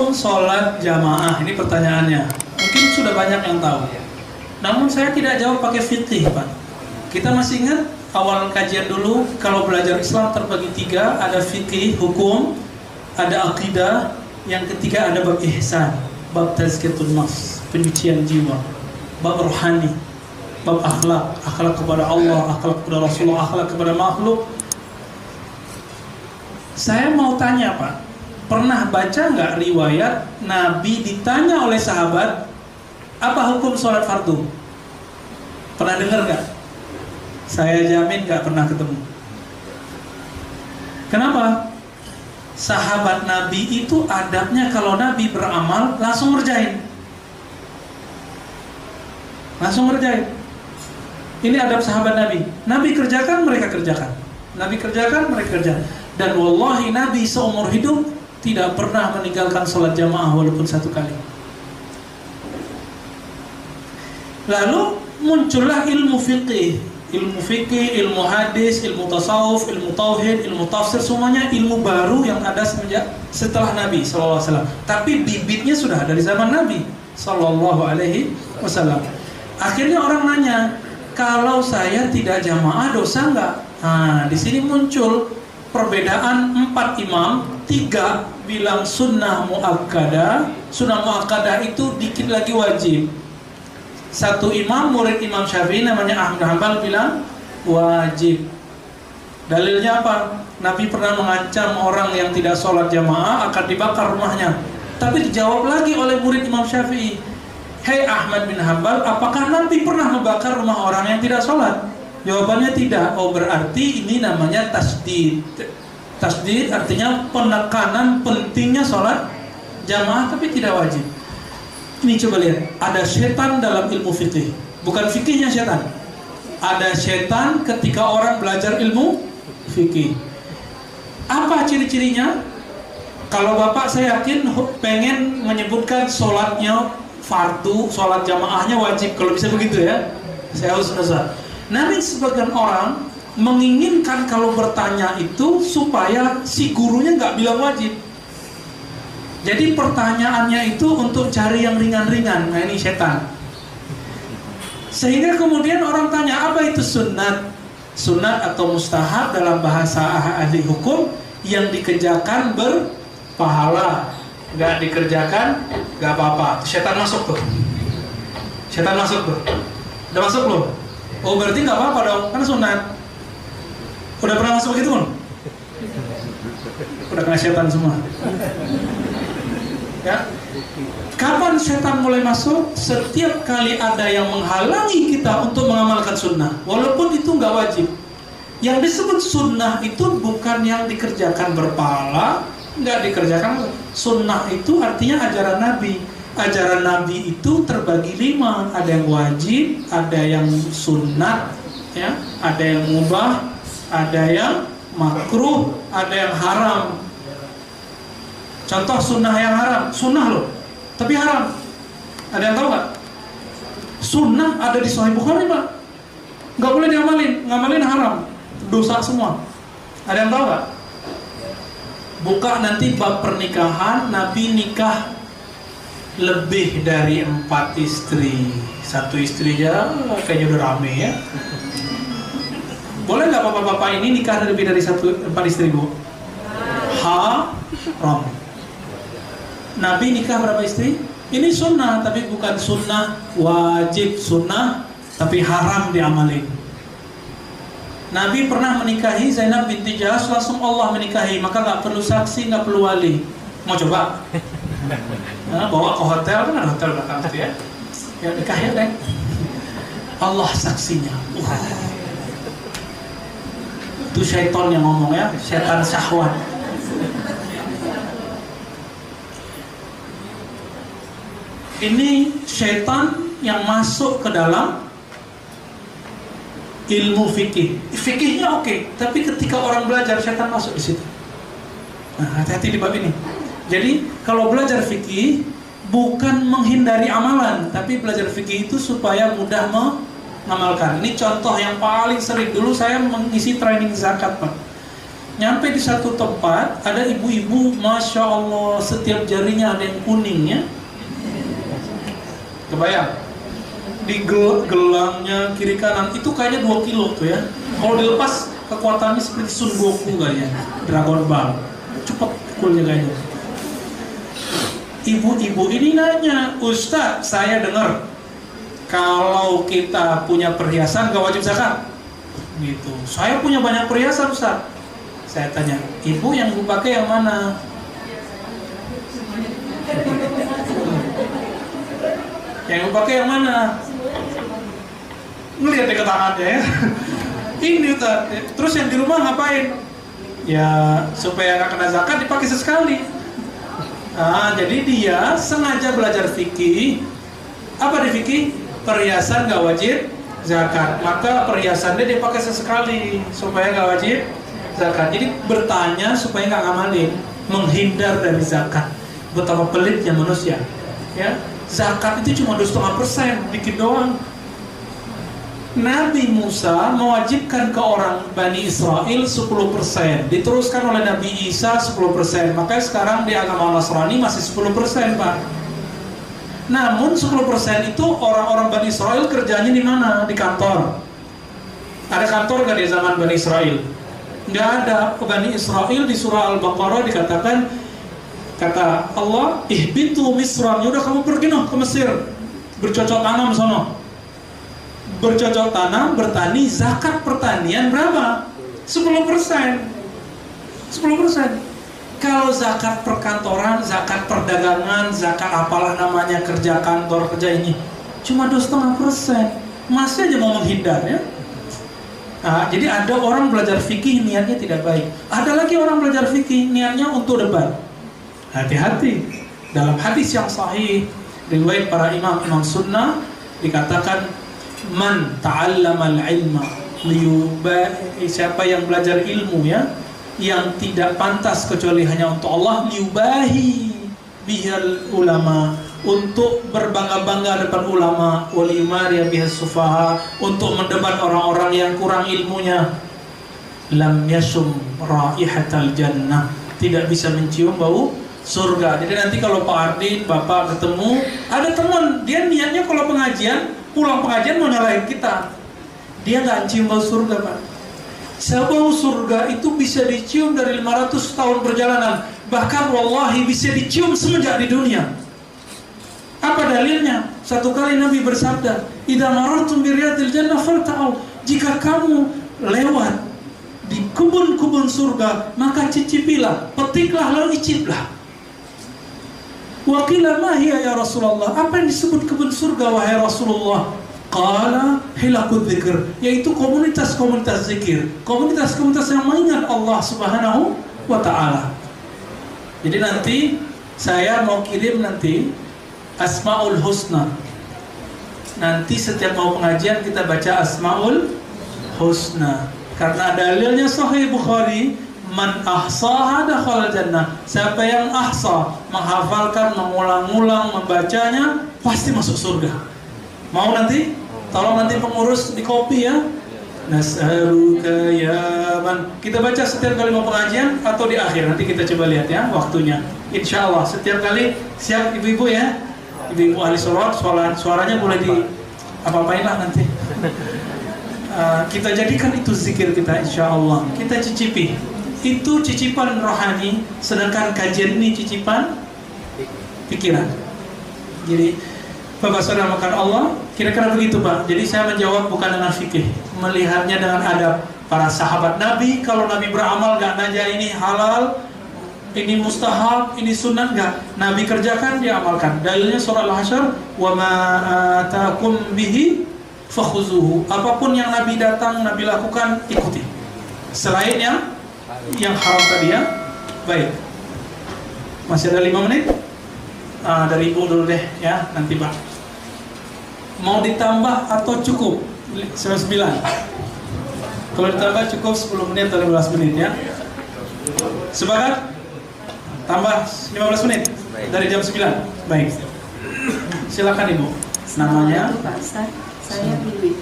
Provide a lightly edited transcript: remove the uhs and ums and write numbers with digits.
hukum sholat jamaah? Ini pertanyaannya. Mungkin sudah banyak yang tahu. Namun saya tidak jawab pakai fikih, Pak. Kita masih ingat awal kajian dulu, kalau belajar Islam terbagi 3, ada fikih, hukum, ada akidah, yang ketiga ada bab ihsan, bab tazkiyatun nafs, penyucian jiwa, bab rohani, bab akhlak, akhlak kepada Allah, akhlak kepada Rasulullah, akhlak kepada makhluk. Saya mau tanya, Pak, pernah baca nggak riwayat Nabi ditanya oleh sahabat, apa hukum sholat fardu? Pernah dengar nggak? Saya jamin nggak pernah ketemu. Kenapa? Sahabat Nabi itu adabnya kalau Nabi beramal langsung ngerjain. Langsung ngerjain. Ini adab sahabat Nabi. Nabi kerjakan, mereka kerjakan. Nabi kerjakan, mereka kerjakan. Dan wallahi Nabi seumur hidup tidak pernah meninggalkan sholat jamaah walaupun 1 kali. Lalu muncullah ilmu fikih, ilmu hadis, ilmu tasawuf, ilmu tauhid, ilmu tafsir, semuanya ilmu baru yang ada setelah Nabi SAW. Tapi bibitnya sudah dari zaman Nabi SAW. Akhirnya orang nanya, kalau saya tidak jamaah dosa nggak? Nah, di sini muncul perbedaan 4 imam, 3 bilang sunnah muakkadah. Sunnah muakkadah itu dikit lagi wajib. 1 imam, murid Imam Syafi'i namanya Ahmad bin Hanbal bilang wajib. Dalilnya apa? Nabi pernah mengancam orang yang tidak sholat jamaah akan dibakar rumahnya. Tapi dijawab lagi oleh murid Imam Syafi'i, hei Ahmad bin Hanbal, apakah Nabi pernah membakar rumah orang yang tidak sholat? Jawabannya tidak. Oh, berarti ini namanya tasdid. Tasdid artinya penekanan pentingnya sholat jamaah tapi tidak wajib. Ini coba lihat, ada setan dalam ilmu fikih. Bukan fikihnya setan. Ada setan ketika orang belajar ilmu fikih. Apa ciri-cirinya? Kalau Bapak saya yakin pengen menyebutkan sholatnya fardu, sholat jamaahnya wajib. Kalau bisa begitu ya, saya harus selesai. Namun sebagian orang menginginkan kalau bertanya itu supaya si gurunya nggak bilang wajib. Jadi pertanyaannya itu untuk cari yang ringan-ringan. Nah, ini setan. Sehingga kemudian orang tanya, apa itu sunnat? Sunnat atau mustahab dalam bahasa ahli hukum yang dikerjakan berpahala, nggak dikerjakan nggak apa-apa. Setan masuk tuh. Setan masuk tuh. Udah masuk belum? Oh, berarti nggak apa-apa dong, kan sunat. Udah pernah masuk begitu kan? Udah kena setan semua. Ya. Kapan setan mulai masuk? Setiap kali ada yang menghalangi kita untuk mengamalkan sunnah, walaupun itu nggak wajib. Yang disebut sunnah itu bukan yang dikerjakan berpahala, nggak dikerjakan. Sunnah itu artinya ajaran Nabi. Ajaran Nabi itu terbagi 5. Ada yang wajib, ada yang sunnat, ya, ada yang mubah, ada yang makruh, ada yang haram. Contoh sunnah yang haram, sunnah loh, tapi haram. Ada yang tahu nggak? Sunnah ada di Sahih Bukhari, Pak. Nggak boleh diamalin, ngamalin haram, dosa semua. Ada yang tahu nggak? Buka nanti bab pernikahan, Nabi nikah lebih dari 4 istri. 1 istri aja kayaknya udah rame ya. Boleh nggak bapak-bapak ini nikah lebih dari 4 istri, Bu? Haram. Nabi nikah berapa istri? Ini sunnah, tapi bukan sunnah wajib, sunnah tapi haram diamalin. Nabi pernah menikahi Zainab binti Jahsy, langsung Allah menikahi, maka nggak perlu saksi, nggak perlu wali. Mau coba? Nah, bawa ke hotel, kan ada hotel belakang itu ya. Ya nikah ya, Dek. Allah saksinya. Itu syaitan yang ngomong ya, syaitan syahwat. Ini syaitan yang masuk ke dalam ilmu fikih. Fikihnya oke, tapi ketika orang belajar syaitan masuk di situ. Nah, hati-hati di bab ini. Jadi kalau belajar fikih bukan menghindari amalan, tapi belajar fikih itu supaya mudah mengamalkan. Ini contoh yang paling sering. Dulu saya mengisi training zakat, Pak. Nyampe di satu tempat, ada ibu-ibu, Masya Allah, setiap jarinya ada yang kuning ya. Kebayang? Di gelangnya kiri kanan, itu kayaknya 2 kilo tuh ya. Kalau dilepas, kekuatannya seperti Sun Goku kayaknya, Dragon Ball. Cepet pukulnya kayaknya. Ibu-ibu ini nanya, Ustaz, saya dengar kalau kita punya perhiasan gak wajib zakat. Gitu. Saya punya banyak perhiasan, Ustaz. Saya tanya, ibu yang ibu pakai yang mana? Yang ibu pakai yang mana? Ngelihat ke tangannya ya. Ini Ustaz. Terus yang di rumah ngapain? Ya supaya nggak kena zakat dipakai sesekali. Nah, jadi dia sengaja belajar fikih. Apa di fikih? Perhiasan nggak wajib zakat. Maka perhiasannya dia pakai sesekali supaya nggak wajib zakat. Jadi bertanya supaya nggak ngamalin, menghindar dari zakat. Betapa pelitnya manusia. Ya, zakat itu cuma 2,5%, dikit doang. Nabi Musa mewajibkan ke orang Bani Israel 10%, diteruskan oleh Nabi Isa 10%. Makanya sekarang di agama Nasrani masih 10%, Pak. Namun 10% itu orang-orang Bani Israel kerjanya di mana? Di kantor. Ada kantor nggak di zaman Bani Israel? Nggak ada. Bani Israel di surah Al-Baqarah dikatakan, kata Allah, ihbitu Misran, yaudah kamu pergi noh ke Mesir, bercocok tanam sono. Bercocok tanam, bertani, zakat pertanian berapa? 10%. 10%. Kalau zakat perkantoran, zakat perdagangan, zakat apalah namanya, kerja kantor, kerja ini, cuma 2,5%. Masih aja mau menghindar ya. Nah, jadi ada orang belajar fikih niatnya tidak baik. Ada lagi orang belajar fikih niatnya untuk debat. Hati-hati. Dalam hadis yang sahih riwayat para imam sunnah dikatakan, man ta'allamal ilma liyubahi, siapa yang belajar ilmu ya, yang tidak pantas kecuali hanya untuk Allah, liyubahi bihal ulama, untuk berbangga-bangga depan ulama, walimariya bihas sufaha, untuk mendebat orang-orang yang kurang ilmunya, lam yasum raihatal jannah, tidak bisa mencium bau surga. Jadi nanti kalau Pak Ardin, Bapak ketemu, ada teman, dia niatnya kalau pengajian, pulang pengajian mau nyalahin kita, dia nggak cium bau surga, Pak. Bau surga itu bisa dicium dari 500 tahun perjalanan, bahkan wallahi bisa dicium semenjak di dunia. Apa dalilnya? Satu kali Nabi bersabda, idza marartum bi riyadil jannah farta'u, jika kamu lewat di kebun-kebun surga, maka cicipilah, petiklah lalu iciplah. Wa qila ma hiya ya Rasulullah, apa yang disebut kebun surga wahai Rasulullah? Qala hilaqud dzikr, yaitu komunitas-komunitas zikir, komunitas-komunitas yang mengingat Allah Subhanahu wa taala. Jadi nanti saya mau kirim nanti Asmaul Husna. Nanti setiap mau pengajian kita baca Asmaul Husna, karena dalilnya Sahih Bukhari, man ahsaha dakhala jannah. Siapa yang ahsa, menghafalkan, mengulang-ulang, membacanya, pasti masuk surga. Mau nanti? Tolong nanti pengurus di copy ya. Nas'aluka ya man. Kita baca setiap kali mau pengajian atau di akhir? Nanti kita coba lihat ya waktunya. Insya Allah setiap kali. Siap ibu-ibu ya. Ibu-ibu ahli sholat, suaranya boleh di apa-apain lah nanti. Kita jadikan itu zikir kita, insya Allah. Kita cicipi. Itu cicipan rohani, sedangkan kajian ini cicipan pikiran. Jadi Bapak saudara makan Allah, kira-kira begitu Pak. Jadi saya menjawab bukan dengan fikih, melihatnya dengan adab. Para sahabat Nabi, kalau Nabi beramal gak nanya ini halal, ini mustahab, ini sunat, gak. Nabi kerjakan, dia amalkan. Dalilnya surah Al-Hasyr, wa ma atakum bihi fakhuzuhu. Apapun yang Nabi datang, Nabi lakukan, ikuti. Selain yang haram tadi ya. Baik. Masih ada 5 menit. Dari ibu dulu deh ya, nanti Pak. Mau ditambah atau cukup? 9. Kalau ditambah cukup 10 menit atau 15 menit ya. Sepakat? Tambah 15 menit dari jam 9. Baik. Silakan Ibu. Namanya? Pak Ustaz, saya Bibi.